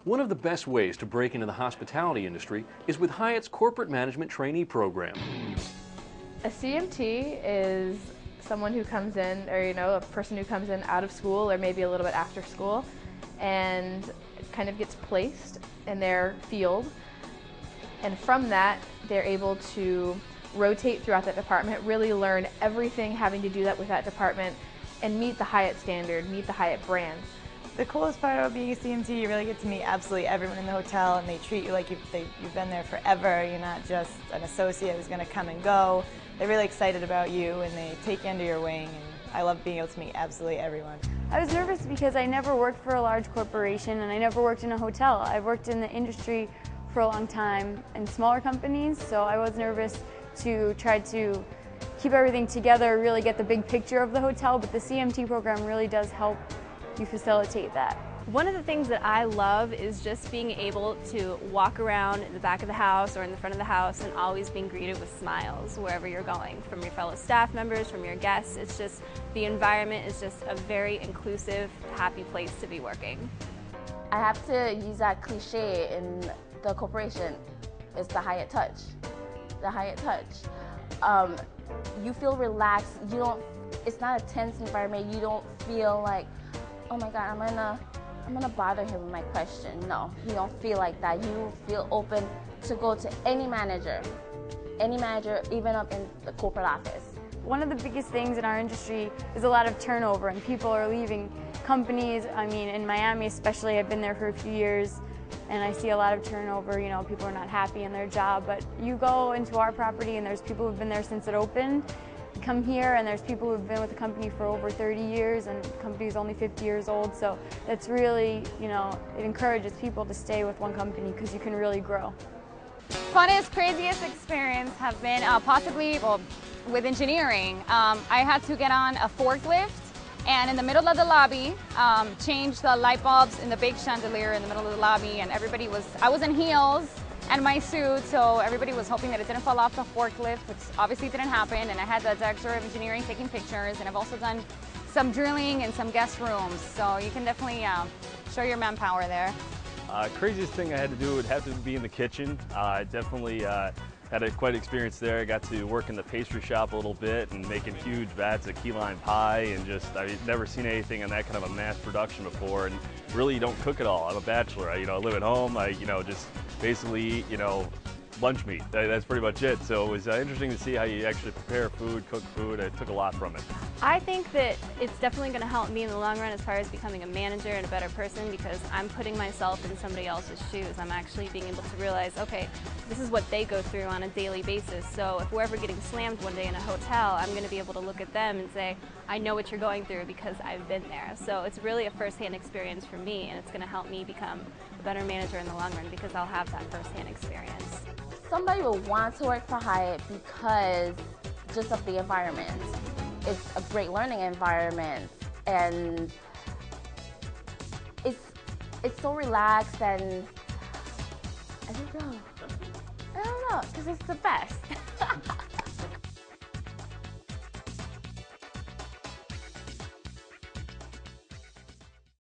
One of the best ways to break into the hospitality industry is with Hyatt's Corporate Management Trainee Program. A CMT is someone who comes in, or a person who comes in out of school or maybe a little bit after school and kind of gets placed in their field. And from that, they're able to rotate throughout that department, really learn everything having to do that with that department, and meet the Hyatt standard, meet the Hyatt brand. The coolest part about being a CMT, you really get to meet absolutely everyone in the hotel, and they treat you like you've been there forever. You're not just an associate who's going to come and go. They're really excited about you, and they take you under your wing, and I love being able to meet absolutely everyone. I was nervous because I never worked for a large corporation, and I never worked in a hotel. I've worked in the industry for a long time in smaller companies, so I was nervous to try to keep everything together, really get the big picture of the hotel, but the CMT program really does help you facilitate that. One of the things that I love is just being able to walk around in the back of the house or in the front of the house and always being greeted with smiles wherever you're going, from your fellow staff members, from your guests. It's just, the environment is just a very inclusive, happy place to be working. I have to use that cliche in the corporation. It's the Hyatt touch. The Hyatt touch. You feel relaxed. It's not a tense environment. You don't feel like, oh my God, I'm gonna bother him with my question. No, you don't feel like that. You feel open to go to any manager, even up in the corporate office. One of the biggest things in our industry is a lot of turnover, and people are leaving companies. I mean, in Miami especially, I've been there for a few years, and I see a lot of turnover. People are not happy in their job, but you go into our property and there's people who've been there since it opened. Come here and there's people who've been with the company for over 30 years, and the company's only 50 years old, so that's really, it encourages people to stay with one company because you can really grow. Funnest, craziest experience have been possibly, with engineering. I had to get on a forklift and in the middle of the lobby, change the light bulbs in the big chandelier in the middle of the lobby, and I was in heels and my suit, so everybody was hoping that it didn't fall off the forklift, which obviously didn't happen, and I had the director of engineering taking pictures, and I've also done some drilling in some guest rooms, so you can definitely show your manpower there. Craziest thing I had to do would have to be in the kitchen. I definitely had quite an experience there. I got to work in the pastry shop a little bit and making huge vats of key lime pie, and I've never seen anything in that kind of a mass production before, and really don't cook at all. I'm a bachelor. I live at home. I just basically eat, lunch meat. That's pretty much it. So it was interesting to see how you actually prepare food, cook food. I took a lot from it. I think that it's definitely going to help me in the long run as far as becoming a manager and a better person, because I'm putting myself in somebody else's shoes. I'm actually being able to realize, okay, this is what they go through on a daily basis. So if we're ever getting slammed one day in a hotel, I'm going to be able to look at them and say, I know what you're going through because I've been there. So it's really a first-hand experience for me, and it's going to help me become a better manager in the long run because I'll have that first-hand experience. Somebody will want to work for Hyatt because just of the environment. It's a great learning environment, and it's so relaxed, and I don't know, because it's the best.